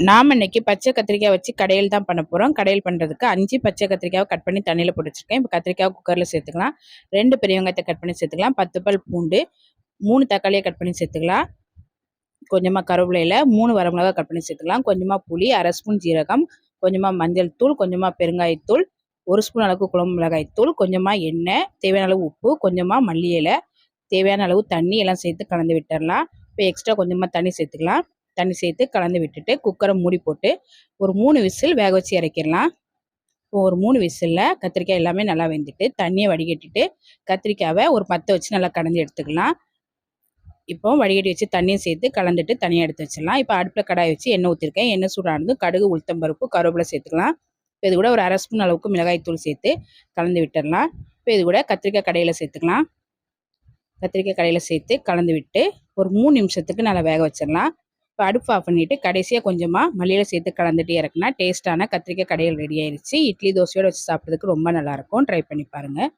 நாம் இன்னைக்கு பச்சை கத்திரிக்காய் வச்சு கடையில் தான் பண்ண போகிறோம். கடையில் பண்ணுறதுக்கு 5 பச்சை கத்திரிக்காவை கட் பண்ணி தண்ணியில் போட்டு வச்சுருக்கேன். இப்போ கத்திரிக்காய் குக்கரில் சேர்த்துக்கலாம். 2 பெரிய வெங்காயத்தை கட் பண்ணி சேர்த்துக்கலாம். 10 பல் பூண்டு, 3 தக்காளியை கட் பண்ணி சேர்த்துக்கலாம். கொஞ்சமாக கருவேப்பிலையில் 3 வரமிளகா கட் பண்ணி சேர்த்துக்கலாம். கொஞ்சமாக புளி, 1/2 ஸ்பூன் ஜீரகம், கொஞ்சமாக மஞ்சள் தூள், கொஞ்சமாக பெருங்காயத்தூள், 1 ஸ்பூன் அளவுக்கு குழம்பு மிளகாய் தூள், கொஞ்சமாக எண்ணெய், தேவையான அளவு உப்பு, கொஞ்சமாக மல்லி இலை, தேவையான அளவு தண்ணி எல்லாம் சேர்த்து கலந்து விட்டுடலாம். இப்போ எக்ஸ்ட்ரா கொஞ்சமாக தண்ணி சேர்த்துக்கலாம். தண்ணி சேர்த்து கலந்து விட்டுட்டு குக்கரை மூடி போட்டு ஒரு 3 விசில் வேக வச்சு இறக்கிடலாம். இப்போ ஒரு 3 விசிலில் கத்திரிக்காய் எல்லாமே நல்லா வெந்துட்டு தண்ணியை வடிகட்டிட்டு கத்திரிக்காவை ஒரு 10 வச்சு நல்லா கலந்து எடுத்துக்கலாம். இப்போ வடிகட்டி வச்சு தண்ணியை சேர்த்து கலந்துட்டு தனியாக எடுத்து வச்சிடலாம். இப்போ அடுப்பில் கடாய் வச்சு எண்ணெய் ஊற்றிருக்கேன். எண்ணெய் சூடானது கடுகு, உளுத்தம்பருப்பு, கருவேப்பிலை சேர்த்துக்கலாம். இப்போ இது கூட ஒரு 1/2 ஸ்பூன் அளவுக்கு மிளகாய் தூள் சேர்த்து கலந்து விட்டுடலாம். இப்போ இது கூட கத்திரிக்காய் கடையில் சேர்த்துக்கலாம். கத்திரிக்காய் கடையில் சேர்த்து கலந்து விட்டு ஒரு 3 நிமிஷத்துக்கு நல்லா வேக வச்சிடலாம். இப்போ அடுப்பு ஆஃப் பண்ணிவிட்டு கடைசியாக கொஞ்சமாக மல்லியில் சேர்த்து கலந்துட்டு இறக்குனா டேஸ்ட்டான கத்திரிக்காய் கடையில் ரெடி ஆயிடுச்சு. இட்லி தோசையோடு வச்சு சாப்பிட்றதுக்கு ரொம்ப நல்லாயிருக்கும். ட்ரை பண்ணி பாருங்கள்.